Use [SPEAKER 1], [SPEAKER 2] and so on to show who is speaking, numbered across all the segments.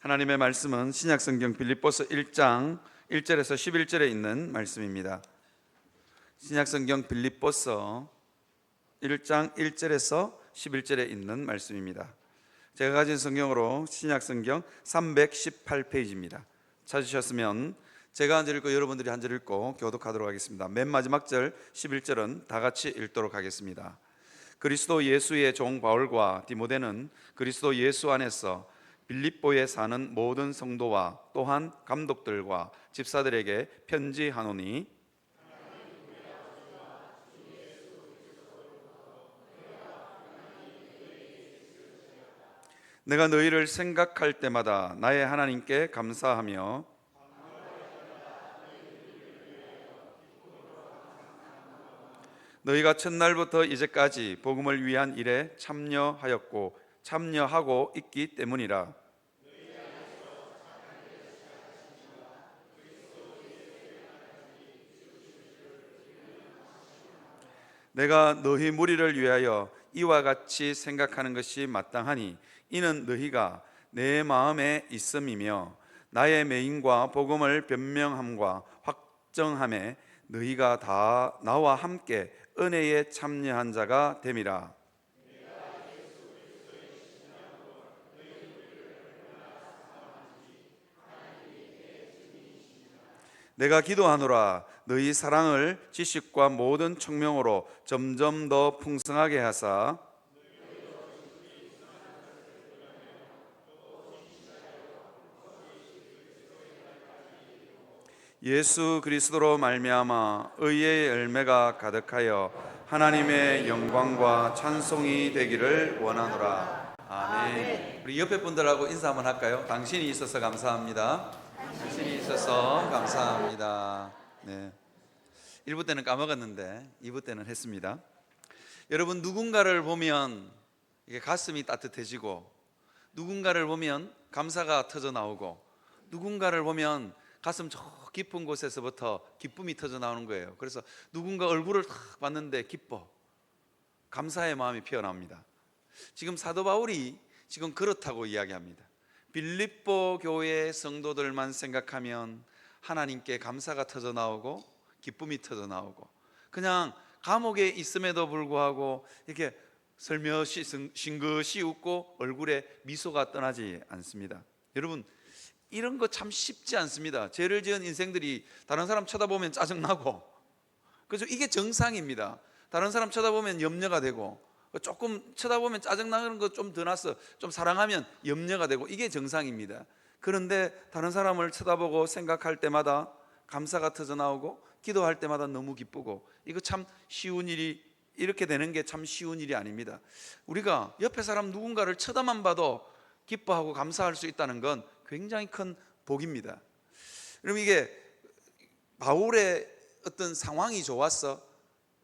[SPEAKER 1] 하나님의 말씀은 신약성경 빌립보서 1장 1절에서 11절에 있는 말씀입니다. 신약성경 빌립보서 1장 1절에서 11절에 있는 말씀입니다. 제가 가진 성경으로 신약성경 318페이지입니다. 찾으셨으면 제가 한 절 읽고 여러분들이 한 절 읽고 교독하도록 하겠습니다. 맨 마지막 절 11절은 다 같이 읽도록 하겠습니다. 그리스도 예수의 종 바울과 디모데는 그리스도 예수 안에서 빌립보에 사는 모든 성도와 또한 감독들과 집사들에게 편지하노니 내가 너희를 생각할 때마다 나의 하나님께 감사하며 너희가 첫날부터 이제까지 복음을 위한 일에 참여하고 있기 때문이라. 내가 너희 무리를 위하여 이와 같이 생각하는 것이 마땅하니 이는 너희가 내 마음에 있음이며 나의 맹인과 복음을 변명함과 확정함에 너희가 다 나와 함께 은혜에 참여한 자가 됨이라. 내가 기도하노라 너희 사랑을 지식과 모든 청명으로 점점 더 풍성하게 하사 예수 그리스도로 말미암아 의의 열매가 가득하여 하나님의 영광과 찬송이 되기를 원하노라. 아멘. 우리 옆에 분들하고 인사 한번 할까요? 당신이 있어서 감사합니다. 당신이 있어서 감사합니다. 네. 1부 때는 까먹었는데 2부 때는 했습니다. 여러분, 누군가를 보면 이게 가슴이 따뜻해지고, 누군가를 보면 감사가 터져 나오고, 누군가를 보면 가슴 저 깊은 곳에서부터 기쁨이 터져 나오는 거예요. 그래서 누군가 얼굴을 딱 봤는데 기뻐, 감사의 마음이 피어납니다. 지금 사도 바울이 지금 그렇다고 이야기합니다. 빌립보 교회 성도들만 생각하면 하나님께 감사가 터져 나오고 기쁨이 터져 나오고, 그냥 감옥에 있음에도 불구하고 이렇게 슬며시 싱긋이 웃고 얼굴에 미소가 떠나지 않습니다. 여러분, 이런 거 참 쉽지 않습니다. 죄를 지은 인생들이 다른 사람 쳐다보면 짜증나고, 그래서 이게 정상입니다. 다른 사람 쳐다보면 염려가 되고, 조금 쳐다보면 짜증나는 거 좀 더 나서 좀 사랑하면 염려가 되고, 이게 정상입니다. 그런데 다른 사람을 쳐다보고 생각할 때마다 감사가 터져 나오고, 기도할 때마다 너무 기쁘고, 이거 참 쉬운 일이, 이렇게 되는 게 참 쉬운 일이 아닙니다. 우리가 옆에 사람 누군가를 쳐다만 봐도 기뻐하고 감사할 수 있다는 건 굉장히 큰 복입니다. 그럼 이게 바울의 어떤 상황이 좋았어?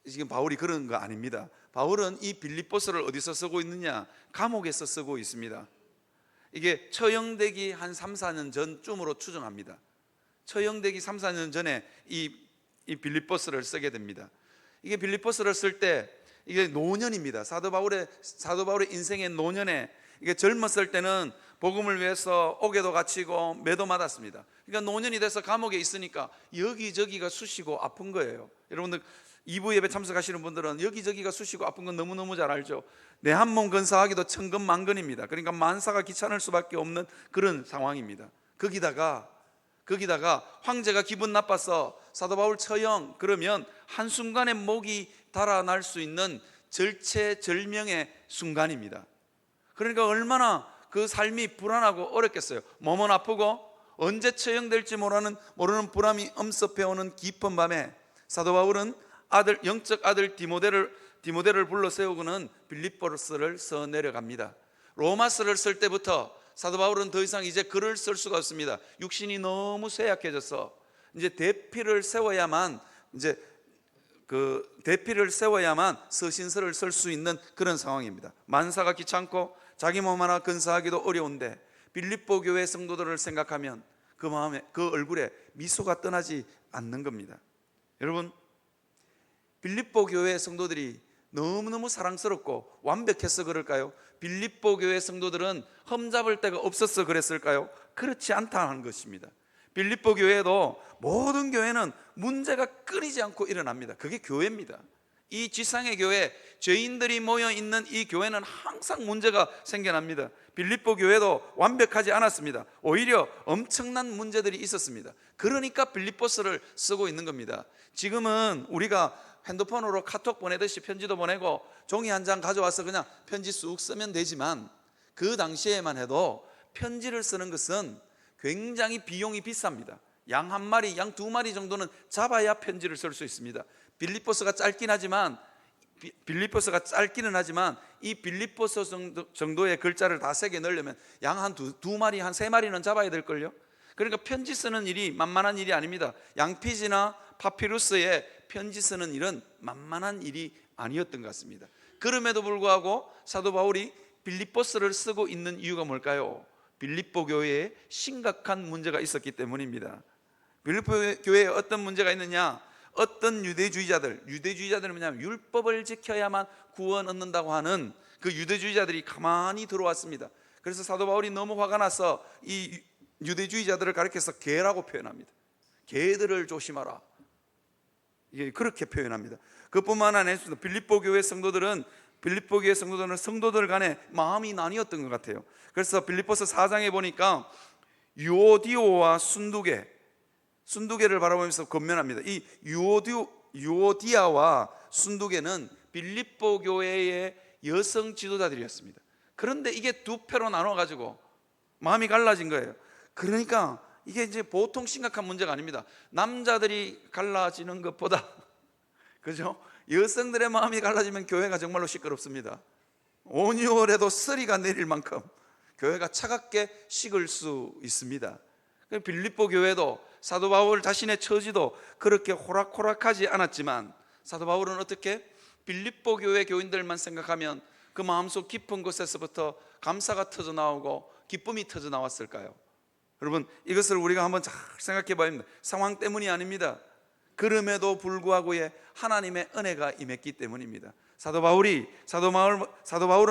[SPEAKER 1] 지금 바울이 그런 거 아닙니다. 바울은 이 빌립보서를 어디서 쓰고 있느냐? 감옥에서 쓰고 있습니다. 이게 처형되기 한 3, 4년 전쯤으로 추정합니다. 처형되기 3, 4년 전에 이 빌립보서를 쓰게 됩니다. 이게 빌립보서를 쓸 때 이게 노년입니다. 사도 바울의 인생의 노년에, 이게 젊었을 때는 복음을 위해서 옥에도 갇히고 매도 맞았습니다. 그러니까 노년이 돼서 감옥에 있으니까 여기저기가 쑤시고 아픈 거예요. 여러분들 2부 예배 참석하시는 분들은 여기저기가 쑤시고 아픈 건 너무너무 잘 알죠. 내 한 몸 건사하기도 천근만근입니다. 그러니까 만사가 귀찮을 수밖에 없는 그런 상황입니다. 거기다가 황제가 기분 나빠서 사도 바울 처형, 그러면 한순간에 목이 달아날 수 있는 절체절명의 순간입니다. 그러니까 얼마나 그 삶이 불안하고 어렵겠어요. 몸은 아프고 언제 처형될지 모르는 불안이 엄습해오는 깊은 밤에 사도 바울은 영적 아들 디모데를 불러 세우고는 빌립보서를 써 내려갑니다. 로마서를 쓸 때부터 사도 바울은 더 이상 이제 글을 쓸 수가 없습니다. 육신이 너무 쇠약해져서 이제 대피를 세워야만 서신서를 쓸 수 있는 그런 상황입니다. 만사가 귀찮고 자기 몸 하나 건사하기도 어려운데 빌립보 교회 성도들을 생각하면 그 마음에, 그 얼굴에 미소가 떠나지 않는 겁니다. 여러분, 빌립보 교회 성도들이 너무너무 사랑스럽고 완벽해서 그럴까요? 빌립보 교회 성도들은 흠잡을 데가 없었어 그랬을까요? 그렇지 않다는 것입니다. 빌립보 교회도 모든 교회는 문제가 끊이지 않고 일어납니다. 그게 교회입니다. 이 지상의 교회, 죄인들이 모여 있는 이 교회는 항상 문제가 생겨납니다. 빌립보 교회도 완벽하지 않았습니다. 오히려 엄청난 문제들이 있었습니다. 그러니까 빌립보서를 쓰고 있는 겁니다. 지금은 우리가 핸드폰으로 카톡 보내듯이 편지도 보내고 종이 한 장 가져와서 그냥 편지 쑥 쓰면 되지만, 그 당시에만 해도 편지를 쓰는 것은 굉장히 비용이 비쌉니다. 양 한 마리, 양 두 마리 정도는 잡아야 편지를 쓸 수 있습니다. 빌립보서가 짧기는 하지만 이 빌립보서 정도의 글자를 다 세게 넣으려면 양 한 두 마리, 한 세 마리는 잡아야 될걸요. 그러니까 편지 쓰는 일이 만만한 일이 아닙니다. 양피지나 파피루스에 편지 쓰는 일은 만만한 일이 아니었던 것 같습니다. 그럼에도 불구하고 사도 바울이 빌립보서를 쓰고 있는 이유가 뭘까요? 빌립보 교회에 심각한 문제가 있었기 때문입니다. 빌립보 교회에 어떤 문제가 있느냐? 어떤 유대주의자들은 뭐냐면 율법을 지켜야만 구원 얻는다고 하는 그 유대주의자들이 가만히 들어왔습니다. 그래서 사도 바울이 너무 화가 나서 이 유대주의자들을 가리켜서 개라고 표현합니다. 개들을 조심하라, 그렇게 표현합니다. 그뿐만 아니라 빌립보 교회 성도들은 성도들 간에 마음이 나뉘었던 것 같아요. 그래서 빌립보서 4장에 보니까 유오디오와 순두개를 바라보면서 권면합니다. 이 유오디아와 순두개는 빌립보 교회의 여성 지도자들이었습니다. 그런데 이게 두 패로 나눠가지고 마음이 갈라진 거예요. 그러니까 이게 이제 보통 심각한 문제가 아닙니다. 남자들이 갈라지는 것보다 그죠? 여성들의 마음이 갈라지면 교회가 정말로 시끄럽습니다. 5, 6월에도 쓰리가 내릴 만큼 교회가 차갑게 식을 수 있습니다. 빌립보 교회도 사도 바울 자신의 처지도 그렇게 호락호락하지 않았지만, 사도 바울은 어떻게 빌립보 교회 교인들만 생각하면 그 마음속 깊은 곳에서부터 감사가 터져 나오고 기쁨이 터져 나왔을까요? 여러분, 이것을 우리가 한번 잘 생각해 봐야 합니다. 상황 때문이 아닙니다. 그럼에도 불구하고의 하나님의 은혜가 임했기 때문입니다. 사도 바울은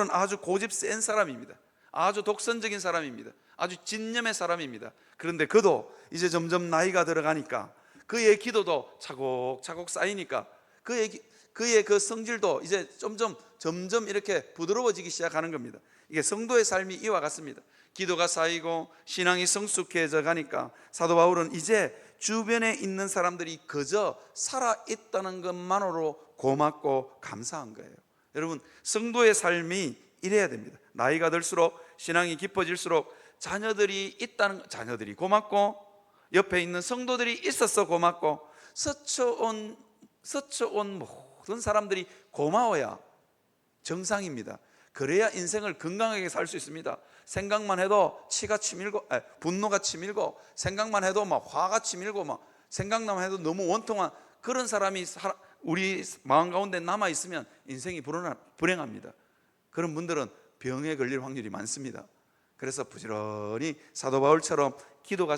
[SPEAKER 1] 아주 고집 센 사람입니다. 아주 독선적인 사람입니다. 아주 진념의 사람입니다. 그런데 그도 이제 점점 나이가 들어가니까 그의 기도도 차곡차곡 쌓이니까 그의 그 성질도 이제 점점 이렇게 부드러워지기 시작하는 겁니다. 이게 성도의 삶이 이와 같습니다. 기도가 쌓이고 신앙이 성숙해져 가니까 사도 바울은 이제 주변에 있는 사람들이 그저 살아있다는 것만으로 고맙고 감사한 거예요. 여러분, 성도의 삶이 이래야 됩니다. 나이가 들수록, 신앙이 깊어질수록 자녀들이 고맙고, 옆에 있는 성도들이 있어서 고맙고, 서쳐온 모든 사람들이 고마워야 정상입니다. 그래야 인생을 건강하게 살 수 있습니다. 생각만 해도 분노가 치밀고, 생각만 해도 막 화가 치밀고, 막 생각만 해도 너무 원통한 그런 사람이 우리 마음 가운데 남아 있으면 인생이 불행합니다. 그런 분들은 병에 걸릴 확률이 많습니다. 그래서 부지런히 사도 바울처럼 기도가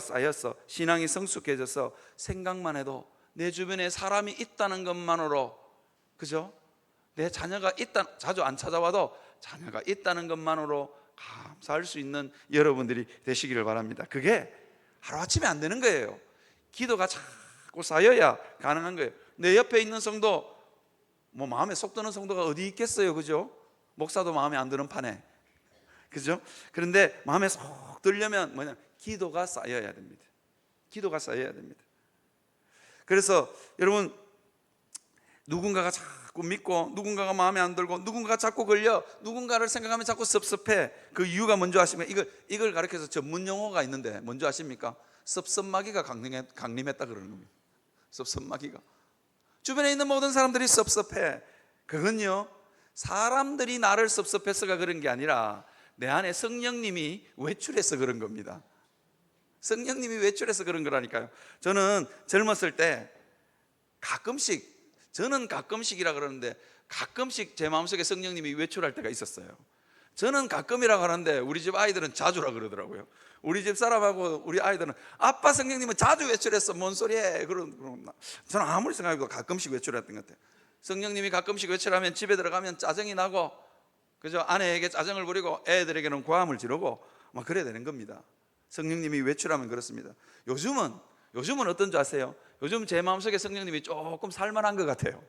[SPEAKER 1] 쌓여서 신앙이 성숙해져서 생각만 해도 내 주변에 사람이 있다는 것만으로, 그죠? 내 자녀가 자주 안 찾아와도 자녀가 있다는 것만으로 감사할 수 있는 여러분들이 되시기를 바랍니다. 그게 하루아침에 안 되는 거예요. 기도가 자꾸 쌓여야 가능한 거예요. 내 옆에 있는 성도, 마음에 속 드는 성도가 어디 있겠어요, 그죠? 목사도 마음에 안 드는 판에, 그죠? 그런데 마음에 속 들려면 기도가 쌓여야 됩니다. 기도가 쌓여야 됩니다. 그래서 여러분, 누군가가 자꾸 믿고, 누군가가 마음에 안 들고, 누군가가 자꾸 걸려, 누군가를 생각하면 자꾸 섭섭해. 그 이유가 뭔지 아십니까? 이걸 가르쳐서 전문 용어가 있는데 뭔지 아십니까? 섭섭마귀가 강림했다 그러는 겁니다. 섭섭마귀가 주변에 있는 모든 사람들이 섭섭해. 그건요, 사람들이 나를 섭섭해서가 그런 게 아니라 내 안에 성령님이 외출해서 그런 겁니다. 성령님이 외출해서 그런 거라니까요. 저는 젊었을 때 저는 가끔씩이라 그러는데 가끔씩 제 마음속에 성령님이 외출할 때가 있었어요. 저는 가끔이라고 하는데 우리 집 아이들은 자주라 그러더라고요. 우리 집 사람하고 우리 아이들은 아빠 성령님은 자주 외출했어, 뭔 소리해. 저는 아무리 생각해도 가끔씩 외출했던 것 같아요. 성령님이 가끔씩 외출하면 집에 들어가면 짜증이 나고 그죠? 아내에게 짜증을 부리고 애들에게는 고함을 지르고 막 그래야 되는 겁니다. 성령님이 외출하면 그렇습니다. 요즘은 어떤 줄 아세요? 요즘 제 마음속에 성령님이 조금 살만한 것 같아요.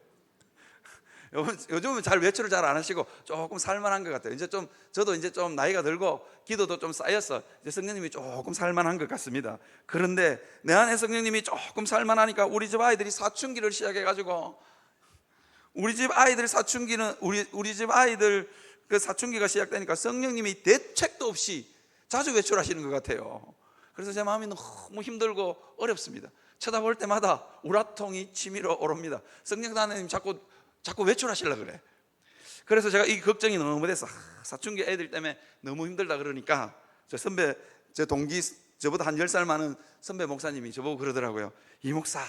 [SPEAKER 1] 요즘은 외출을 잘 안 하시고 조금 살만한 것 같아요. 이제 좀 저도 이제 좀 나이가 들고 기도도 좀 쌓여서 이제 성령님이 조금 살만한 것 같습니다. 그런데 내 안에 성령님이 조금 살만하니까 우리 집 아이들이 사춘기를 시작해가지고 우리 집 아이들 그 사춘기가 시작되니까 성령님이 대책도 없이 자주 외출하시는 것 같아요. 그래서 제 마음이 너무 힘들고 어렵습니다. 쳐다볼 때마다 우라통이 치밀어 오릅니다. 성령 하나님 자꾸 외출하시려고 그래. 그래서 제가 이 걱정이 너무 돼서 사춘기 애들 때문에 너무 힘들다 그러니까 제 동기, 저보다 한 10살 많은 선배 목사님이 저보고 그러더라고요. 이 목사,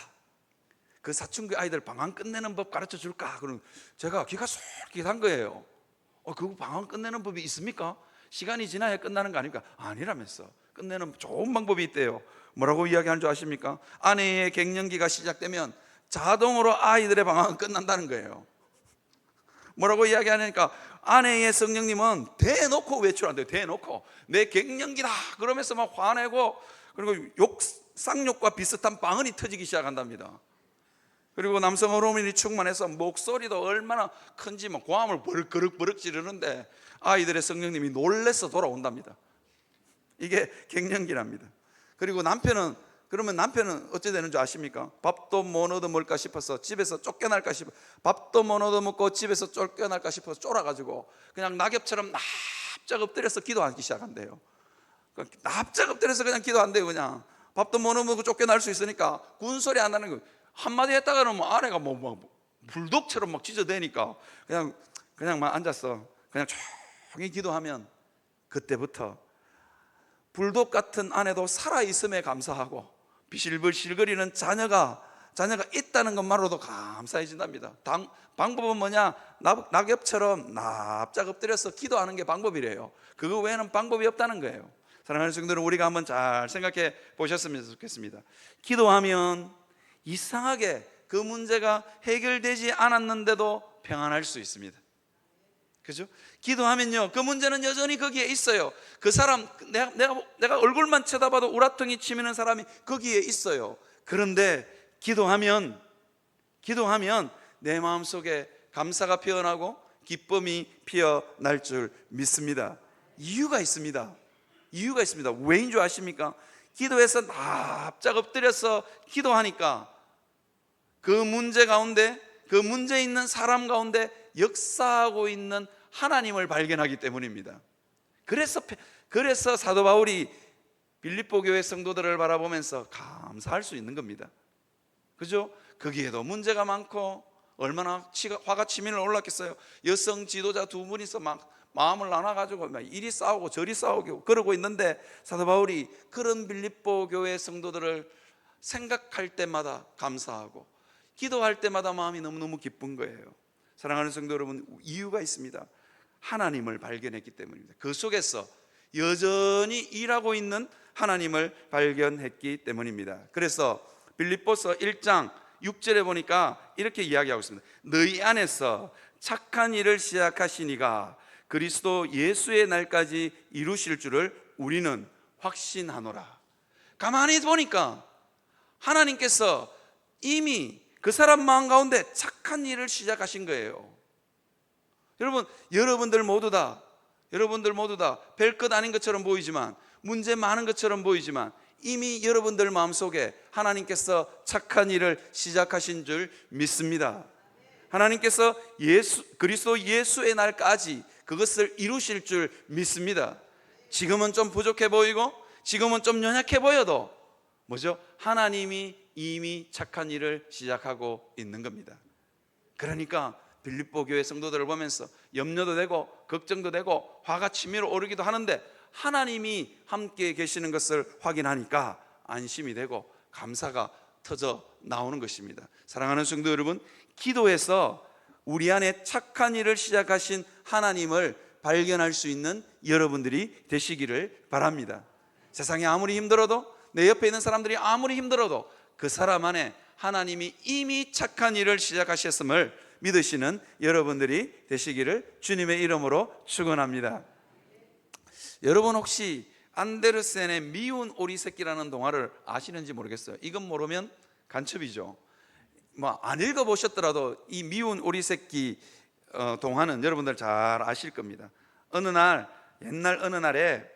[SPEAKER 1] 그 사춘기 아이들 방황 끝내는 법 가르쳐 줄까? 그럼 제가 귀가 솔깃한 거예요. 그 방황 끝내는 법이 있습니까? 시간이 지나야 끝나는 거 아닙니까? 아니라면서. 끝내는 좋은 방법이 있대요. 뭐라고 이야기하는 줄 아십니까? 아내의 갱년기가 시작되면 자동으로 아이들의 방황은 끝난다는 거예요. 뭐라고 이야기하니까 아내의 성령님은 대놓고 외출한대요. 대놓고 내 갱년기다 그러면서 막 화내고, 그리고 쌍욕과 비슷한 방언이 터지기 시작한답니다. 그리고 남성 호르몬이 충만해서 목소리도 얼마나 큰지 막 고함을 버럭버럭 지르는데 아이들의 성령님이 놀래서 돌아온답니다. 이게 갱년기랍니다. 그리고 남편은 어찌 되는 줄 아십니까? 밥도 못 얻어먹을까 싶어서 집에서 쫓겨날까 싶어, 밥도 못 얻어먹고 집에서 쫓겨날까 싶어서 쫄아가지고 그냥 낙엽처럼 납작 엎드려서 기도하기 시작한대요. 납작 엎드려서 그냥 기도한대요. 그냥 밥도 못 얻어먹고 쫓겨날 수 있으니까 군소리 안 나는 거. 한마디 했다가는 뭐 아내가 막 불독처럼 막 찢어대니까 그냥 막 앉았어. 그냥 조용히 기도하면 그때부터 불독 같은 아내도 살아있음에 감사하고 비실비실거리는 자녀가 있다는 것만으로도 감사해진답니다. 방법은 뭐냐? 낙엽처럼 납작 엎드려서 기도하는 게 방법이래요. 그거 외에는 방법이 없다는 거예요. 사랑하는 성도들은 우리가 한번 잘 생각해 보셨으면 좋겠습니다. 기도하면 이상하게 그 문제가 해결되지 않았는데도 평안할 수 있습니다. 그죠? 기도하면요, 그 문제는 여전히 거기에 있어요. 그 사람, 내가 얼굴만 쳐다봐도 우라통이 치미는 사람이 거기에 있어요. 그런데 기도하면 내 마음속에 감사가 피어나고 기쁨이 피어날 줄 믿습니다. 이유가 있습니다. 왜인 줄 아십니까? 기도해서 납작 엎드려서 기도하니까 그 문제 가운데, 그 문제 있는 사람 가운데 역사하고 있는 하나님을 발견하기 때문입니다. 그래서 사도 바울이 빌립보 교회 성도들을 바라보면서 감사할 수 있는 겁니다. 그죠? 거기에도 문제가 많고 얼마나 화가 치밀어 올랐겠어요. 여성 지도자 두 분이서 막 마음을 나눠가지고 막 이리 싸우고 저리 싸우고 그러고 있는데 사도 바울이 그런 빌립보 교회 성도들을 생각할 때마다 감사하고 기도할 때마다 마음이 너무너무 기쁜 거예요. 사랑하는 성도 여러분, 이유가 있습니다. 하나님을 발견했기 때문입니다. 그 속에서 여전히 일하고 있는 하나님을 발견했기 때문입니다. 그래서 빌립보서 1장 6절에 보니까 이렇게 이야기하고 있습니다. 너희 안에서 착한 일을 시작하신 이가 그리스도 예수의 날까지 이루실 줄을 우리는 확신하노라. 가만히 보니까 하나님께서 이미 그 사람 마음 가운데 착한 일을 시작하신 거예요. 여러분, 여러분들 모두 다 별것 아닌 것처럼 보이지만, 문제 많은 것처럼 보이지만 이미 여러분들 마음속에 하나님께서 착한 일을 시작하신 줄 믿습니다. 하나님께서 그리스도 예수의 날까지 그것을 이루실 줄 믿습니다. 지금은 좀 부족해 보이고 지금은 좀 연약해 보여도 뭐죠? 하나님이 이미 착한 일을 시작하고 있는 겁니다. 그러니까 빌립보 교회 성도들을 보면서 염려도 되고 걱정도 되고 화가 치밀어 오르기도 하는데 하나님이 함께 계시는 것을 확인하니까 안심이 되고 감사가 터져 나오는 것입니다. 사랑하는 성도 여러분, 기도해서 우리 안에 착한 일을 시작하신 하나님을 발견할 수 있는 여러분들이 되시기를 바랍니다. 세상이 아무리 힘들어도, 내 옆에 있는 사람들이 아무리 힘들어도 그 사람 안에 하나님이 이미 착한 일을 시작하셨음을 믿으시는 여러분들이 되시기를 주님의 이름으로 축원합니다. 여러분 혹시 안데르센의 미운 오리 새끼라는 동화를 아시는지 모르겠어요. 이건 모르면 간첩이죠. 뭐 안 읽어보셨더라도 이 미운 오리 새끼 동화는 여러분들 잘 아실 겁니다. 옛날 어느 날에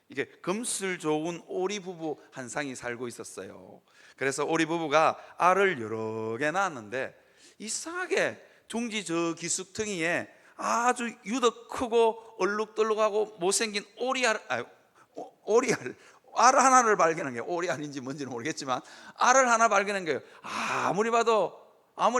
[SPEAKER 1] 이게 금슬 좋은 오리 부부 한 쌍이 살고 있었어요. 그래서 오리 부부가 알을 여러 개 낳았는데 이상하게 둥지 저 기슭퉁이에 아주 유독 크고 얼룩덜룩하고 못생긴 알 하나를 발견한 거예요. 오리 알인지 뭔지는 모르겠지만 알을 하나 발견한 거예요. 아무리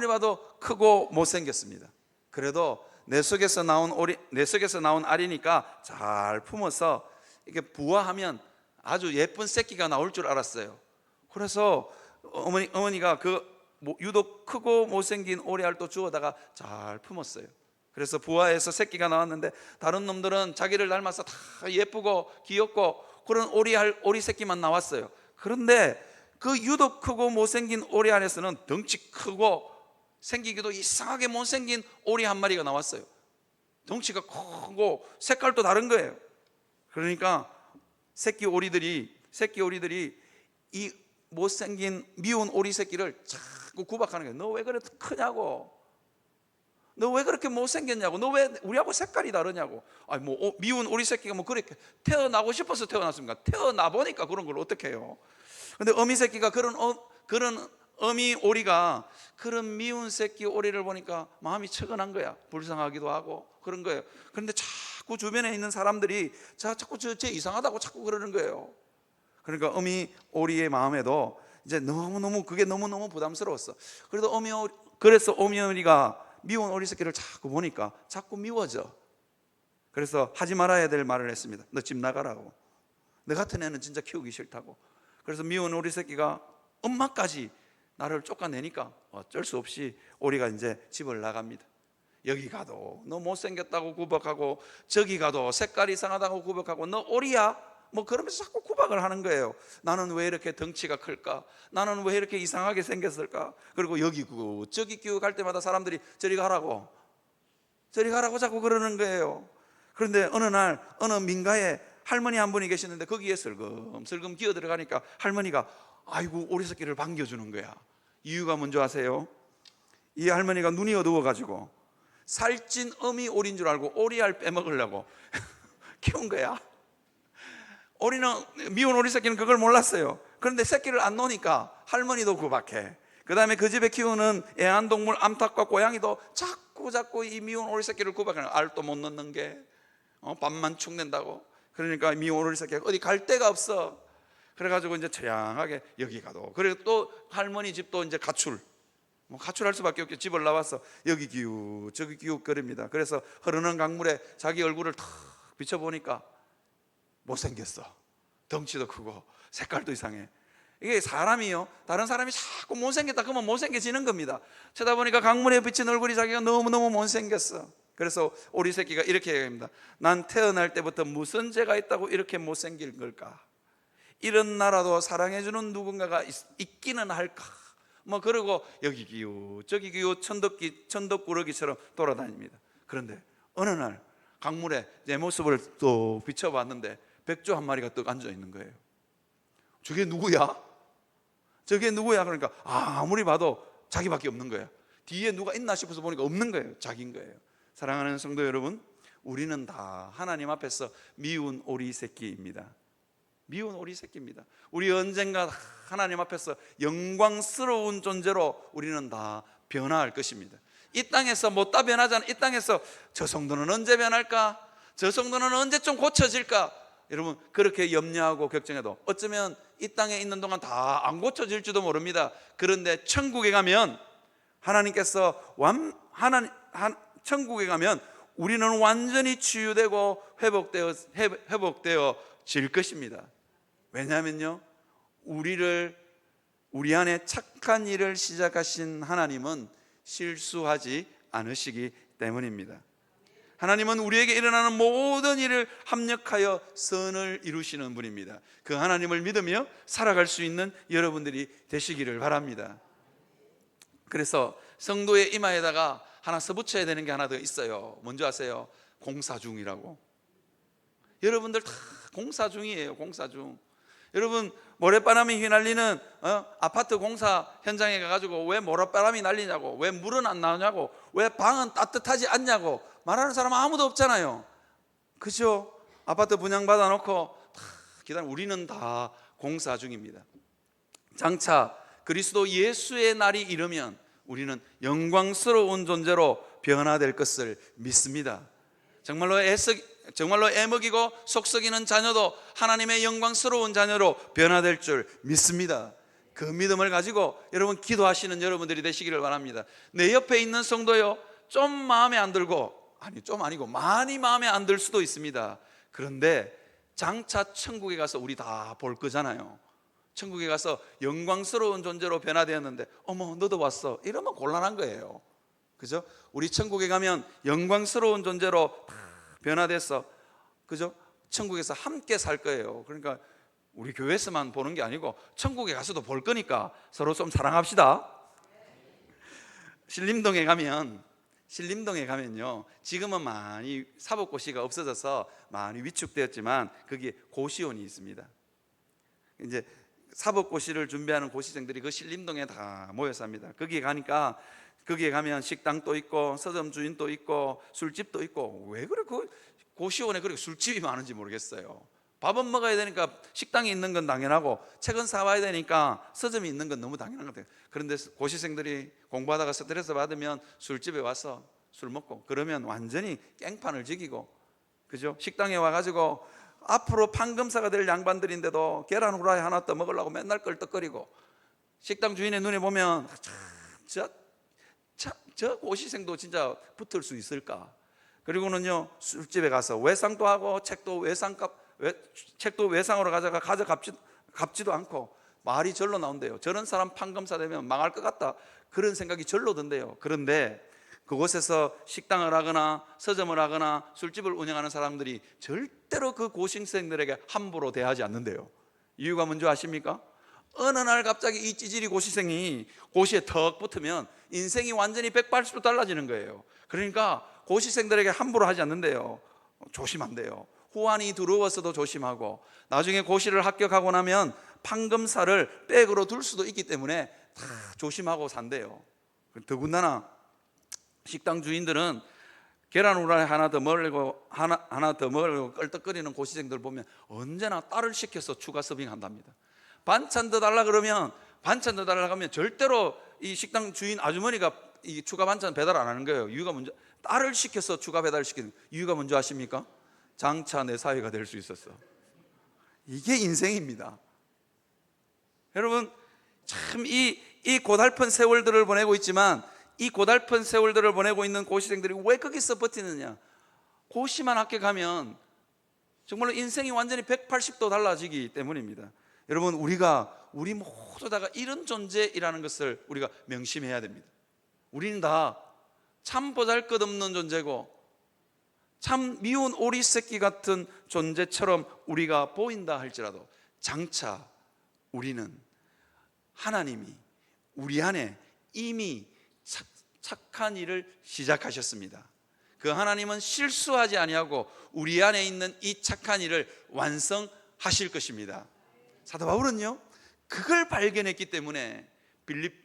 [SPEAKER 1] 봐도 크고 못생겼습니다. 그래도 내 속에서 나온 알이니까 잘 품어서 이렇게 부화하면 아주 예쁜 새끼가 나올 줄 알았어요. 그래서 어머니가 그 유독 크고 못생긴 오리알도 주워다가 잘 품었어요. 그래서 부화해서 새끼가 나왔는데 다른 놈들은 자기를 닮아서 다 예쁘고 귀엽고 그런 오리 새끼만 나왔어요. 그런데 그 유독 크고 못생긴 오리알에서는 덩치 크고 생기기도 이상하게 못생긴 오리 한 마리가 나왔어요. 덩치가 크고 색깔도 다른 거예요. 그러니까 새끼 오리들이 이 못생긴 미운 오리 새끼를 자꾸 구박하는 거예요. 너 왜 그렇게 크냐고, 너 왜 그렇게 못생겼냐고, 너 왜 우리하고 색깔이 다르냐고. 아니 뭐 미운 오리 새끼가 뭐 그렇게 태어나고 싶어서 태어났습니까? 태어나 보니까 그런 걸 어떻게 해요? 근데 어미 새끼가 그런 어미 오리가 그런 미운 새끼 오리를 보니까 마음이 처근한 거야. 불쌍하기도 하고 그런 거예요. 그런데 자꾸 주변에 있는 사람들이 자꾸 쟤 이상하다고 자꾸 그러는 거예요. 그러니까 어미 오리의 마음에도 이제 그게 너무너무 부담스러웠어. 그래서 어미 오리가 미운 오리 새끼를 자꾸 보니까 자꾸 미워져. 그래서 하지 말아야 될 말을 했습니다. 너 집 나가라고. 너 같은 애는 진짜 키우기 싫다고. 그래서 미운 오리 새끼가 엄마까지 나를 쫓아내니까 어쩔 수 없이 오리가 이제 집을 나갑니다. 여기 가도 너 못생겼다고 구박하고, 저기 가도 색깔 이상하다고 구박하고, 너 오리야? 뭐 그러면서 자꾸 구박을 하는 거예요. 나는 왜 이렇게 덩치가 클까? 나는 왜 이렇게 이상하게 생겼을까? 그리고 여기 끼고 저기 끼고 갈 때마다 사람들이 저리 가라고 자꾸 그러는 거예요. 그런데 어느 날 어느 민가에 할머니 한 분이 계시는데 거기에 슬금슬금 기어 들어가니까 할머니가 아이고 오리 새끼를 반겨주는 거야. 이유가 뭔지 아세요? 이 할머니가 눈이 어두워가지고 살찐 어미 오리인 줄 알고 오리알 빼먹으려고 키운 거야. 미운 오리 새끼는 그걸 몰랐어요. 그런데 새끼를 안 놓으니까 할머니도 구박해. 그 다음에 그 집에 키우는 애완동물 암탉과 고양이도 자꾸 이 미운 오리 새끼를 구박하는 거야. 알도 못 넣는 게 밥만 축낸다고. 그러니까 미운 오리 새끼가 어디 갈 데가 없어. 그래가지고 이제 처량하게 여기 가도, 그리고 또 할머니 집도 이제 가출할 수밖에 없게 집을 나와서 여기 기웃 저기 기웃거립니다. 그래서 흐르는 강물에 자기 얼굴을 탁 비춰보니까 못생겼어. 덩치도 크고 색깔도 이상해. 이게 사람이요, 다른 사람이 자꾸 못생겼다 그러면 못생겨지는 겁니다. 쳐다보니까 강물에 비친 얼굴이 자기가 너무너무 못생겼어. 그래서 오리 새끼가 이렇게 얘기합니다. 난 태어날 때부터 무슨 죄가 있다고 이렇게 못생긴 걸까? 이런 나라도 사랑해주는 누군가가 있기는 할까? 뭐 그러고 여기 기웃 저기 기웃 천덕꾸러기처럼 돌아다닙니다. 그런데 어느 날 강물에 내 모습을 또 비춰봤는데 백조 한 마리가 떡 앉아 있는 거예요. 저게 누구야? 그러니까 아무리 봐도 자기밖에 없는 거야. 뒤에 누가 있나 싶어서 보니까 없는 거예요. 자기인 거예요. 사랑하는 성도 여러분, 우리는 다 하나님 앞에서 미운 오리 새끼입니다. 미운 오리 새끼입니다. 우리 언젠가 하나님 앞에서 영광스러운 존재로 우리는 다 변화할 것입니다. 이 땅에서 못다 변하잖아. 이 땅에서 저 성도는 언제 변할까? 저 성도는 언제쯤 고쳐질까? 여러분 그렇게 염려하고 걱정해도 어쩌면 이 땅에 있는 동안 다 안 고쳐질지도 모릅니다. 그런데 천국에 가면 천국에 가면 우리는 완전히 치유되고 회복되어질 것입니다. 왜냐하면요, 우리 안에 착한 일을 시작하신 하나님은 실수하지 않으시기 때문입니다. 하나님은 우리에게 일어나는 모든 일을 합력하여 선을 이루시는 분입니다. 그 하나님을 믿으며 살아갈 수 있는 여러분들이 되시기를 바랍니다. 그래서 성도의 이마에다가 하나 써붙여야 되는 게 하나 더 있어요. 뭔지 아세요? 공사 중이라고. 여러분들 다 공사 중이에요. 공사 중. 여러분 모래바람이 휘날리는 아파트 공사 현장에 가가지고 왜 모래바람이 날리냐고, 왜 물은 안 나오냐고, 왜 방은 따뜻하지 않냐고 말하는 사람 아무도 없잖아요. 그죠? 아파트 분양받아 놓고 다 기다려. 우리는 다 공사 중입니다. 장차 그리스도 예수의 날이 이르면 우리는 영광스러운 존재로 변화될 것을 믿습니다. 정말로 애먹이고 속썩이는 자녀도 하나님의 영광스러운 자녀로 변화될 줄 믿습니다. 그 믿음을 가지고 여러분 기도하시는 여러분들이 되시기를 바랍니다. 내 옆에 있는 성도요, 좀 마음에 안 들고, 아니 좀 아니고 많이 마음에 안 들 수도 있습니다. 그런데 장차 천국에 가서 우리 다 볼 거잖아요. 천국에 가서 영광스러운 존재로 변화되었는데 어머 너도 왔어 이러면 곤란한 거예요. 그죠? 우리 천국에 가면 영광스러운 존재로 다 변화돼서, 그죠? 천국에서 함께 살 거예요. 그러니까 우리 교회에서만 보는 게 아니고 천국에 가서도 볼 거니까 서로 좀 사랑합시다. 신림동에 가면요, 지금은 많이 사법고시가 없어져서 많이 위축되었지만 거기에 고시원이 있습니다. 이제 사법고시를 준비하는 고시생들이 그 신림동에 다 모여 삽니다. 거기에 가면 식당도 있고 서점 주인도 있고 술집도 있고, 왜 그래 그 고시원에 그렇게 술집이 많은지 모르겠어요. 밥은 먹어야 되니까 식당이 있는 건 당연하고 책은 사와야 되니까 서점이 있는 건 너무 당연한 것 같아요. 그런데 고시생들이 공부하다가 스트레스 받으면 술집에 와서 술 먹고, 그러면 완전히 깽판을 지기고, 그죠? 식당에 와가지고 앞으로 판검사가 될 양반들인데도 계란 후라이 하나 더 먹으려고 맨날 껄떡거리고, 식당 주인의 눈에 보면 저 고시생도 진짜 붙을 수 있을까? 그리고는요, 술집에 가서 외상도 하고 책도 외상으로 가져갑지도 않고 말이 절로 나온대요. 저런 사람 판검사 되면 망할 것 같다, 그런 생각이 절로 든대요. 그런데 그곳에서 식당을 하거나 서점을 하거나 술집을 운영하는 사람들이 절대로 그 고시생들에게 함부로 대하지 않는데요. 이유가 뭔지 아십니까? 어느 날 갑자기 이 찌질이 고시생이 고시에 턱 붙으면 인생이 완전히 180도 달라지는 거예요. 그러니까 고시생들에게 함부로 하지 않는데요. 조심한대요. 후환이 두려워서도 조심하고, 나중에 고시를 합격하고 나면 판검사를 백으로 둘 수도 있기 때문에 다 조심하고 산대요. 더군다나 식당 주인들은 계란 후라이 하나 더 먹으려고 껄떡거리는 고시생들 보면 언제나 딸을 시켜서 추가 서빙한답니다. 반찬 더 달라 그러면 절대로 이 식당 주인 아주머니가 이 추가 반찬 배달 안 하는 거예요. 이유가 뭔지, 딸을 시켜서 추가 배달을 시키는 이유가 뭔지 아십니까? 장차 내 사위가 될 수 있었어. 이게 인생입니다. 여러분, 참 이 고달픈 세월들을 보내고 있지만, 이 고달픈 세월들을 보내고 있는 고시생들이 왜 거기서 버티느냐? 고시만 합격하면 정말로 인생이 완전히 180도 달라지기 때문입니다. 여러분, 우리 모두 다가 이런 존재이라는 것을 우리가 명심해야 됩니다. 우리는 다 참 보잘것없는 존재고 참 미운 오리 새끼 같은 존재처럼 우리가 보인다 할지라도 장차 우리는 하나님이 우리 안에 이미 착한 일을 시작하셨습니다. 그 하나님은 실수하지 아니하고 우리 안에 있는 이 착한 일을 완성하실 것입니다. 사도 바울은요, 그걸 발견했기 때문에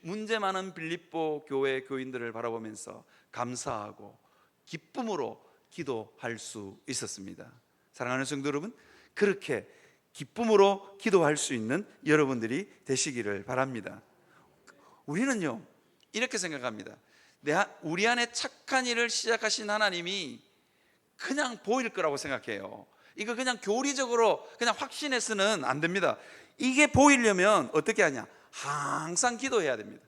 [SPEAKER 1] 문제 많은 빌립보 교회 교인들을 바라보면서 감사하고 기쁨으로 기도할 수 있었습니다. 사랑하는 성도 여러분, 그렇게 기쁨으로 기도할 수 있는 여러분들이 되시기를 바랍니다. 우리는요, 이렇게 생각합니다. 우리 안에 착한 일을 시작하신 하나님이 그냥 보일 거라고 생각해요. 이거 그냥 교리적으로 그냥 확신해서는 안 됩니다. 이게 보이려면 어떻게 하냐? 항상 기도해야 됩니다.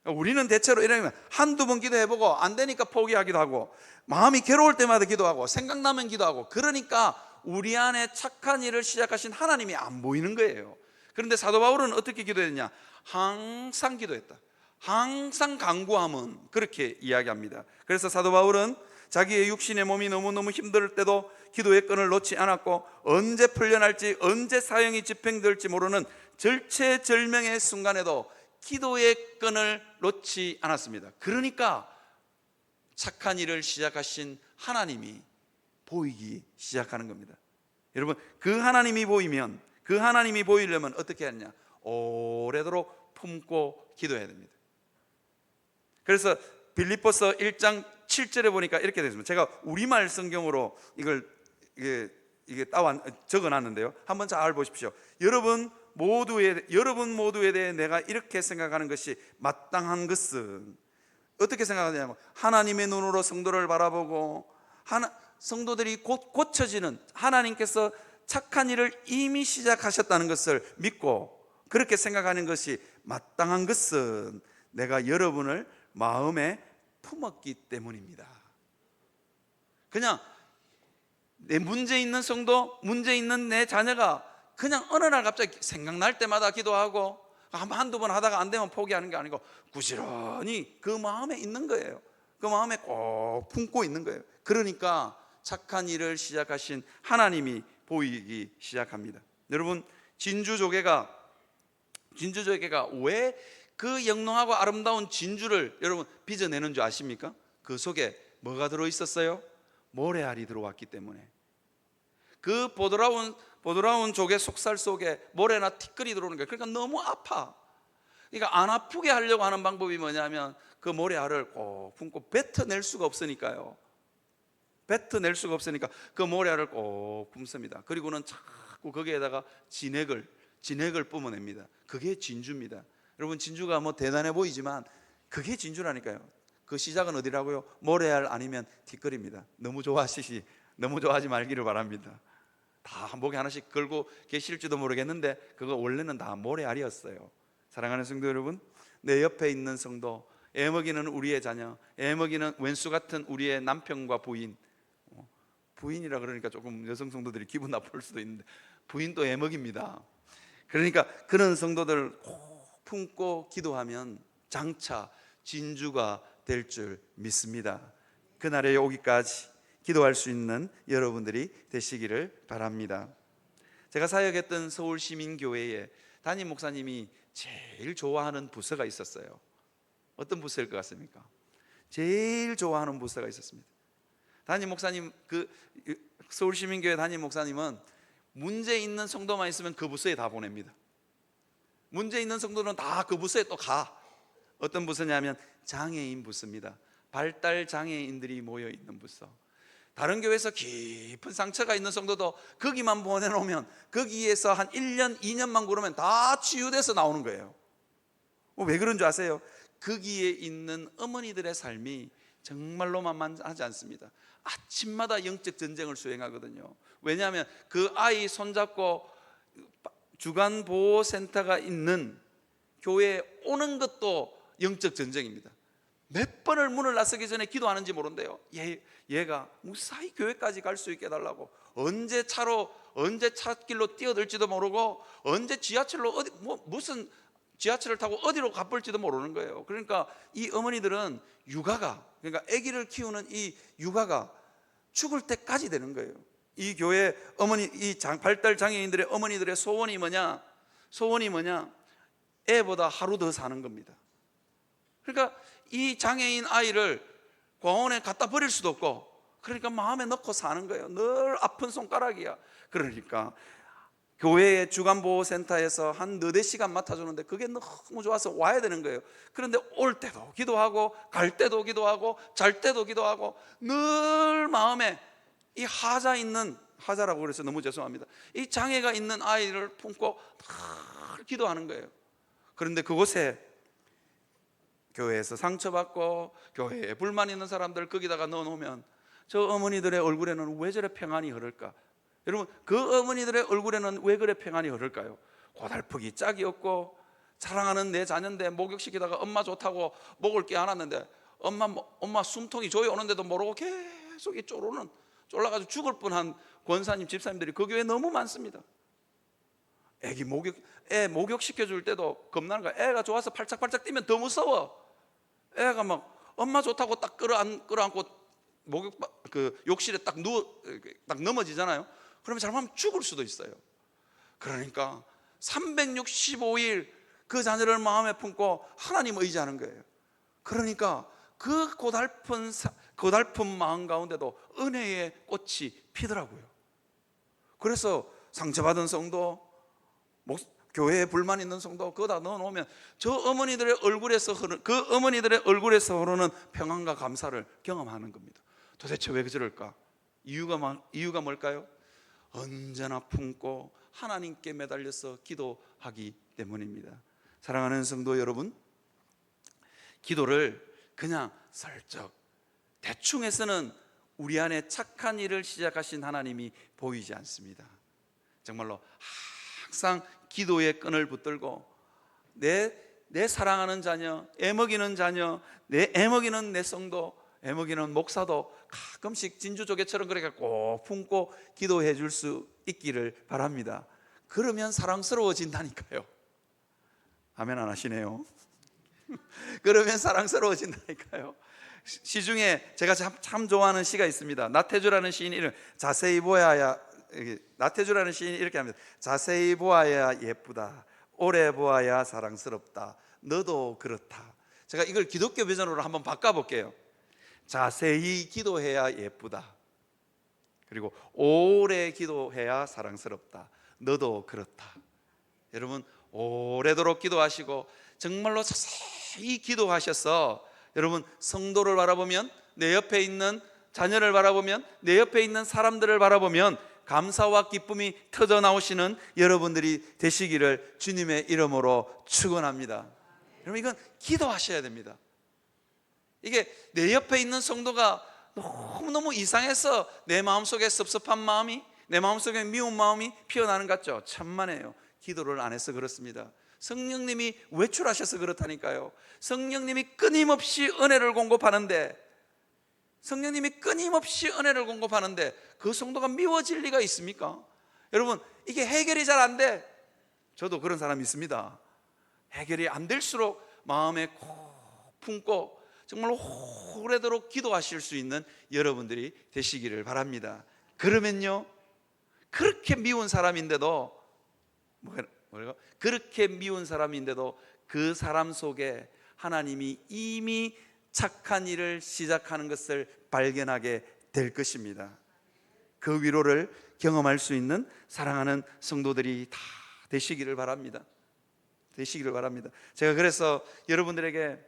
[SPEAKER 1] 우리는 대체로 이러면 한두 번 기도해보고 안 되니까 포기하기도 하고, 마음이 괴로울 때마다 기도하고, 생각나면 기도하고, 그러니까 우리 안에 착한 일을 시작하신 하나님이 안 보이는 거예요. 그런데 사도 바울은 어떻게 기도했냐? 항상 기도했다. 항상 간구함은, 그렇게 이야기합니다. 그래서 사도 바울은 자기의 육신의 몸이 너무너무 힘들 때도 기도의 끈을 놓지 않았고, 언제 풀려날지, 언제 사형이 집행될지 모르는 절체절명의 순간에도 기도의 끈을 놓지 않았습니다. 그러니까 착한 일을 시작하신 하나님이 보이기 시작하는 겁니다. 여러분, 그 하나님이 보이면, 그 하나님이 보이려면 어떻게 하느냐? 오래도록 품고 기도해야 됩니다. 그래서 빌립보서 1장 7절에 보니까 이렇게 되어 있습니다. 제가 우리말 성경으로 이게 적어놨는데요, 한번 잘 보십시오. 여러분 모두에 대해 내가 이렇게 생각하는 것이 마땅한 것은, 어떻게 생각하냐면, 하나님의 눈으로 성도를 바라보고 성도들이 곧 고쳐지는, 하나님께서 착한 일을 이미 시작하셨다는 것을 믿고 그렇게 생각하는 것이 마땅한 것은 내가 여러분을 마음에 품었기 때문입니다. 그냥 내 문제 있는 성도, 문제 있는 내 자녀가 그냥 어느 날 갑자기 생각날 때마다 기도하고 한두 번 하다가 안 되면 포기하는 게 아니고 부지런히 그 마음에 있는 거예요. 그 마음에 꼭 품고 있는 거예요. 그러니까 착한 일을 시작하신 하나님이 보이기 시작합니다. 여러분, 진주조개가 왜 그 영롱하고 아름다운 진주를 여러분 빚어내는 줄 아십니까? 그 속에 뭐가 들어있었어요? 모래알이 들어왔기 때문에. 그 보드라운 조개 속살 속에 모래나 티끌이 들어오는 거예요. 그러니까 너무 아파. 그러니까 안 아프게 하려고 하는 방법이 뭐냐면 그 모래알을 꼭 품고 뱉어낼 수가 없으니까요. 뱉어낼 수가 없으니까 그 모래알을 꼭 품습니다. 그리고는 자꾸 거기에다가 진액을 뿜어냅니다. 그게 진주입니다. 여러분, 진주가 뭐 대단해 보이지만 그게 진주라니까요. 그 시작은 어디라고요? 모래알 아니면 티끌입니다. 너무 좋아하지 말기를 바랍니다. 다 목에 하나씩 걸고 계실지도 모르겠는데 그거 원래는 다 모래알이었어요. 사랑하는 성도 여러분, 내 옆에 있는 성도, 애먹이는 우리의 자녀, 애먹이는 왼수 같은 우리의 남편과 부인이라 그러니까 조금 여성 성도들이 기분 나쁠 수도 있는데 부인도 애먹입니다. 그러니까 그런 성도들을 꼭 품고 기도하면 장차 진주가 될 줄 믿습니다. 그날에 오기까지 기도할 수 있는 여러분들이 되시기를 바랍니다. 제가 사역했던 서울시민교회에 담임 목사님이 제일 좋아하는 부서가 있었어요. 어떤 부서일 것 같습니까? 제일 좋아하는 부서가 있었습니다. 담임 목사님, 그 서울시민교회 담임 목사님은 문제 있는 성도만 있으면 그 부서에 다 보냅니다. 문제 있는 성도는 다 그 부서에 또 가. 어떤 부서냐면 장애인 부서입니다. 발달 장애인들이 모여 있는 부서. 다른 교회에서 깊은 상처가 있는 성도도 거기만 보내놓으면 거기에서 한 1년, 2년만 그러면 다 치유돼서 나오는 거예요. 왜 그런 줄 아세요? 거기에 있는 어머니들의 삶이 정말로 만만하지 않습니다. 아침마다 영적 전쟁을 수행하거든요. 왜냐하면 그 아이 손잡고 주간보호센터가 있는 교회에 오는 것도 영적 전쟁입니다. 몇 번을 문을 나서기 전에 기도하는지 모른대요. 얘가 무사히 교회까지 갈 수 있게 해달라고. 언제 차길로 뛰어들지도 모르고 언제 지하철로 무슨 지하철을 타고 어디로 가볼지도 모르는 거예요. 그러니까 이 어머니들은 그러니까 아기를 키우는 이 육아가 죽을 때까지 되는 거예요. 이 교회 어머니, 발달 장애인들의 어머니들의 소원이 뭐냐? 애보다 하루 더 사는 겁니다. 그러니까 이 장애인 아이를 공원에 갖다 버릴 수도 없고, 그러니까 마음에 넣고 사는 거예요. 늘 아픈 손가락이야. 그러니까 교회의 주간보호센터에서 한 4-4시간 맡아주는데 그게 너무 좋아서 와야 되는 거예요. 그런데 올 때도 기도하고 갈 때도 기도하고 잘 때도 기도하고 늘 마음에 이 하자라고 그래서 너무 죄송합니다. 이 장애가 있는 아이를 품고 늘 기도하는 거예요. 그런데 그곳에 교회에서 상처받고 교회에 불만 있는 사람들 거기다가 넣어놓으면 저 어머니들의 얼굴에는 왜 저래 평안이 흐를까? 여러분, 그 어머니들의 얼굴에는 왜 그래 평안이 흐를까요? 고달프기 짝이 없고 사랑하는 내 자녀인데 목욕시키다가 엄마 좋다고 먹을 게 안 왔는데 엄마 숨통이 조여 오는데도 모르고 계속 이 쫄라가지고 죽을 뻔한 권사님 집사님들이 그 교회에 너무 많습니다. 애 목욕시켜줄 때도 겁나는 거야. 애가 좋아서 팔짝팔짝 뛰면 더 무서워. 애가 막 엄마 좋다고 딱 끌어안고 욕실에 딱 넘어지잖아요. 그러면 잘못하면 죽을 수도 있어요. 그러니까 365일 그 자녀를 마음에 품고 하나님 의지하는 거예요. 그러니까 그 고달픈 고달픈 마음 가운데도 은혜의 꽃이 피더라고요. 그래서 상처받은 성도, 교회에 불만 있는 성도 거기다 넣어놓으면 저 어머니들의 얼굴에서 흐르는 평안과 감사를 경험하는 겁니다. 도대체 왜 저럴까? 이유가 뭘까요? 언제나 품고 하나님께 매달려서 기도하기 때문입니다. 사랑하는 성도 여러분, 기도를 그냥 슬쩍 대충 해서는 우리 안에 착한 일을 시작하신 하나님이 보이지 않습니다. 정말로 항상 기도의 끈을 붙들고 내 사랑하는 자녀, 애먹이는 자녀, 애먹이는 내 성도, 애먹이는 목사도 가끔씩 진주조개처럼 그렇게 꼭 품고 기도해 줄 수 있기를 바랍니다. 그러면 사랑스러워진다니까요. 아멘 안 하시네요. 그러면 사랑스러워진다니까요. 시중에 제가 참 좋아하는 시가 있습니다. 나태주라는 시인이 자세히 보아야, 나태주라는 시인이 이렇게 합니다. 자세히 보아야 예쁘다, 오래 보아야 사랑스럽다, 너도 그렇다. 제가 이걸 기독교 버전으로 한번 바꿔볼게요. 자세히 기도해야 예쁘다, 그리고 오래 기도해야 사랑스럽다, 너도 그렇다. 여러분 오래도록 기도하시고 정말로 자세히 기도하셔서 여러분 성도를 바라보면, 내 옆에 있는 자녀를 바라보면, 내 옆에 있는 사람들을 바라보면 감사와 기쁨이 터져 나오시는 여러분들이 되시기를 주님의 이름으로 축원합니다. 여러분 이건 기도하셔야 됩니다. 이게 내 옆에 있는 성도가 너무너무 이상해서 내 마음속에 섭섭한 마음이, 내 마음속에 미운 마음이 피어나는 것 같죠? 천만에요. 기도를 안 해서 그렇습니다. 성령님이 외출하셔서 그렇다니까요. 성령님이 끊임없이 은혜를 공급하는데, 성령님이 끊임없이 은혜를 공급하는데 그 성도가 미워질 리가 있습니까? 여러분 이게 해결이 잘 안 돼. 저도 그런 사람이 있습니다. 해결이 안 될수록 마음에 콕 품고 정말로 오래도록 기도하실 수 있는 여러분들이 되시기를 바랍니다. 그러면요, 그렇게 미운 사람인데도 그렇게 미운 사람인데도 그 사람 속에 하나님이 이미 착한 일을 시작하는 것을 발견하게 될 것입니다. 그 위로를 경험할 수 있는 사랑하는 성도들이 다 되시기를 바랍니다. 되시기를 바랍니다. 제가 그래서 여러분들에게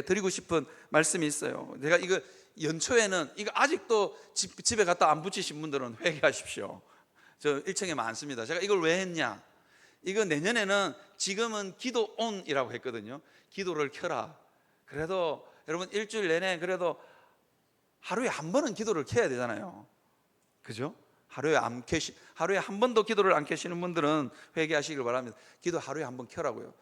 [SPEAKER 1] 드리고 싶은 말씀이 있어요. 제가 이거 연초에는 이거 아직도 집에 갖다 안 붙이신 분들은 회개하십시오. 저 1층에 많습니다. 제가 이걸 왜 했냐, 이거 내년에는, 지금은 기도 온이라고 했거든요. 기도를 켜라. 그래도 여러분 일주일 내내 그래도 하루에 한 번은 기도를 켜야 되잖아요. 그죠? 하루에 한 번도 기도를 안 켜시는 분들은 회개하시길 바랍니다. 기도 하루에 한 번 켜라고요.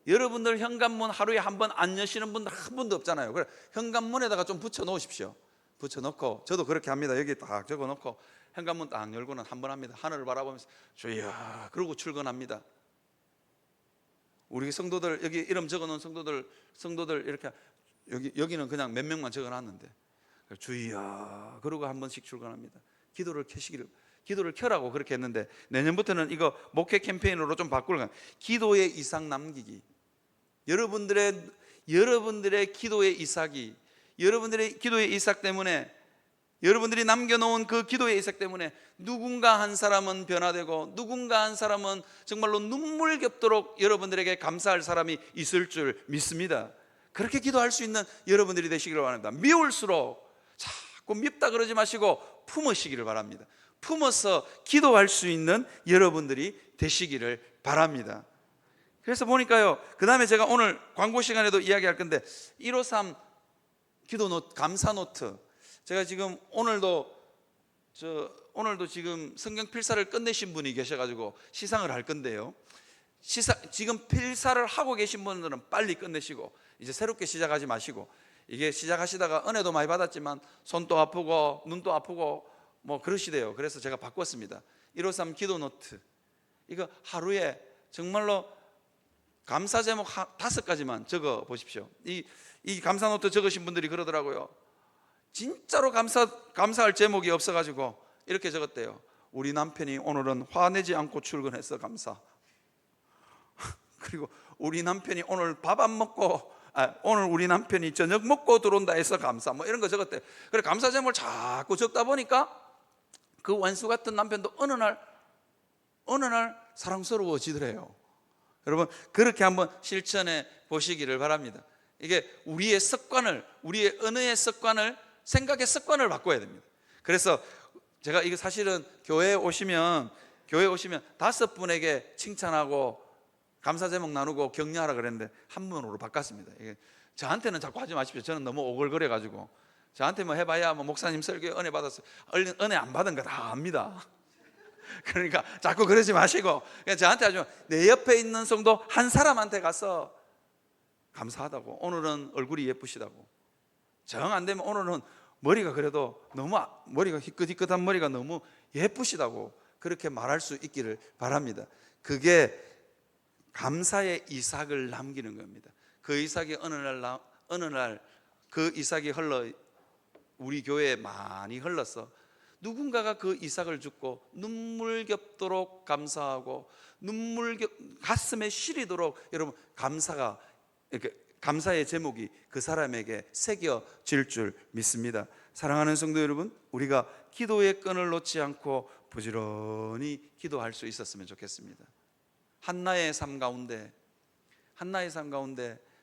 [SPEAKER 1] 여러분들 현관문 하루에 한 번 안 여시는 분들 한 분도 없잖아요. 그래 현관문에다가 좀 붙여 놓으십시오. 붙여 놓고, 저도 그렇게 합니다. 여기 딱 적어 놓고 현관문 딱 열고는 한 번 합니다. 하늘을 바라보면서 주여, 그러고 출근합니다. 우리 성도들, 여기 이름 적어 놓은 성도들 이렇게 여기는 그냥 몇 명만 적어 놨는데 주여, 그러고 한 번씩 출근합니다. 기도를 켜라고 그렇게 했는데, 내년부터는 이거 목회 캠페인으로 좀 바꾸려고, 기도의 이삭 남기기. 여러분들의 기도의 이삭이, 여러분들의 기도의 이삭 때문에, 여러분들이 남겨놓은 그 기도의 이삭 때문에 누군가 한 사람은 변화되고 누군가 한 사람은 정말로 눈물 겹도록 여러분들에게 감사할 사람이 있을 줄 믿습니다. 그렇게 기도할 수 있는 여러분들이 되시기를 바랍니다. 미울수록 자꾸 밉다 그러지 마시고 품으시기를 바랍니다. 품어서 기도할 수 있는 여러분들이 되시기를 바랍니다. 그래서 보니까요, 그 다음에 제가 오늘 광고 시간에도 이야기할 건데 153 기도 노트, 감사 노트, 제가 지금 오늘도 지금 성경 필사를 끝내신 분이 계셔가지고 시상을 할 건데요, 지금 필사를 하고 계신 분들은 빨리 끝내시고 이제 새롭게 시작하지 마시고, 이게 시작하시다가 은혜도 많이 받았지만 손도 아프고 눈도 아프고 뭐 그러시대요. 그래서 제가 바꿨습니다. 153 기도 노트, 이거 하루에 정말로 감사 제목 5가지만 적어 보십시오. 이 감사 노트 적으신 분들이 그러더라고요. 진짜로 감사할 제목이 없어가지고 이렇게 적었대요. 우리 남편이 오늘은 화내지 않고 출근해서 감사. 그리고 우리 남편이 오늘 밥 안 먹고 오늘 우리 남편이 저녁 먹고 들어온다 해서 감사, 뭐 이런 거 적었대. 그래 감사 제목을 자꾸 적다 보니까 그 원수 같은 남편도 어느 날 사랑스러워지더래요. 여러분 그렇게 한번 실천해 보시기를 바랍니다. 이게 우리의 습관을, 우리의 언어의 습관을, 생각의 습관을 바꿔야 됩니다. 그래서 제가 이거 사실은 교회에 오시면 5분에게 칭찬하고 감사 제목 나누고 격려하라 그랬는데 한 분으로 바꿨습니다. 이게 저한테는 자꾸 하지 마십시오. 저는 너무 오글거려 가지고 저한테 뭐 해봐야 뭐 목사님 설교에 은혜 받았어요. 은혜 안 받은 거 다 압니다. 그러니까 자꾸 그러지 마시고 그냥 저한테 하지 마. 내 옆에 있는 성도 한 사람한테 가서 감사하다고, 오늘은 얼굴이 예쁘시다고, 정 안 되면 오늘은 머리가 그래도 너무 머리가 희끗희끗한 머리가 너무 예쁘시다고 그렇게 말할 수 있기를 바랍니다. 그게 감사의 이삭을 남기는 겁니다. 그 이삭이 어느 날 그 이삭이 우리 교회에 많이 흘러서 누군가가 그 이삭을 줍고 눈물겹도록 감사하고 가슴에 시리도록 여러분 감사의 제목이 그 사람에게 새겨질 줄 믿습니다. 사랑하는 성도 여러분, 우리가 기도의 끈을 놓지 않고 부지런히 기도할 수 있었으면 좋겠습니다. 한나의 삶 가운데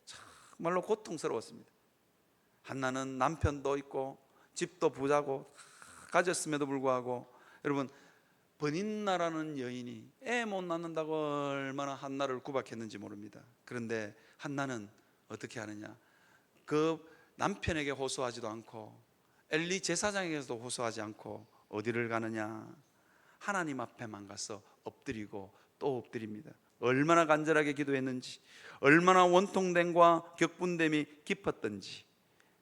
[SPEAKER 1] 정말로 고통스러웠습니다. 한나는 남편도 있고 집도 부자고 가졌음에도 불구하고 여러분 버닌나라는 여인이 애 못 낳는다고 얼마나 한나를 구박했는지 모릅니다. 그런데 한나는 어떻게 하느냐, 그 남편에게 호소하지도 않고 엘리 제사장에게도 호소하지 않고 어디를 가느냐, 하나님 앞에만 가서 엎드리고 또 엎드립니다. 얼마나 간절하게 기도했는지, 얼마나 원통됨과 격분됨이 깊었던지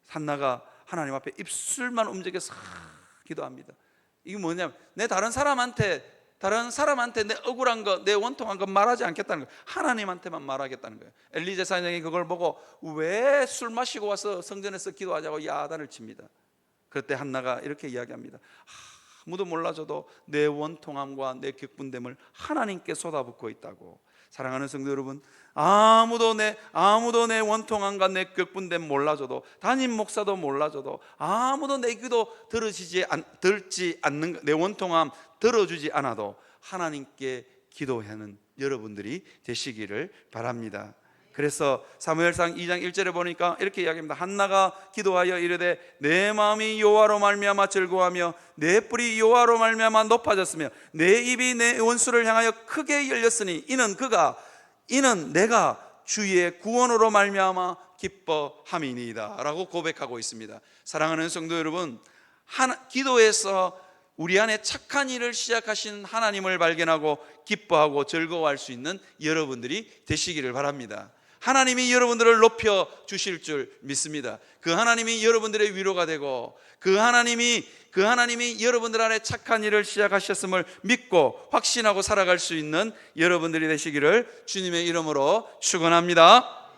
[SPEAKER 1] 한나가 하나님 앞에 입술만 움직여서 기도합니다. 이게 뭐냐면 내 다른 사람한테 내 억울한 거, 내 원통한 거 말하지 않겠다는 거예요. 하나님한테만 말하겠다는 거예요. 엘리 제사장이 그걸 보고 왜 술 마시고 와서 성전에서 기도하자고 야단을 칩니다. 그럴 때 한나가 이렇게 이야기합니다. 아무도 몰라줘도 내 원통함과 내 격분됨을 하나님께 쏟아붓고 있다고. 사랑하는 성도 여러분, 아무도 내 원통함과 내 격분됨 몰라줘도, 담임 목사도 몰라줘도, 아무도 내 기도 들지 않는, 내 원통함 들어주지 않아도 하나님께 기도하는 여러분들이 되시기를 바랍니다. 그래서 사무엘상 2장 1절에 보니까 이렇게 이야기합니다. 한나가 기도하여 이르되 내 마음이 여호와로 말미암아 즐거워하며 내 뿔이 여호와로 말미암아 높아졌으며 내 입이 내 원수를 향하여 크게 열렸으니 이는 내가 주의 구원으로 말미암아 기뻐함이니이다 라고 고백하고 있습니다. 사랑하는 성도 여러분, 기도에서 우리 안에 착한 일을 시작하신 하나님을 발견하고 기뻐하고 즐거워할 수 있는 여러분들이 되시기를 바랍니다. 하나님이 여러분들을 높여 주실 줄 믿습니다. 그 하나님이 여러분들의 위로가 되고 그 하나님이 여러분들 안에 착한 일을 시작하셨음을 믿고 확신하고 살아갈 수 있는 여러분들이 되시기를 주님의 이름으로 축원합니다.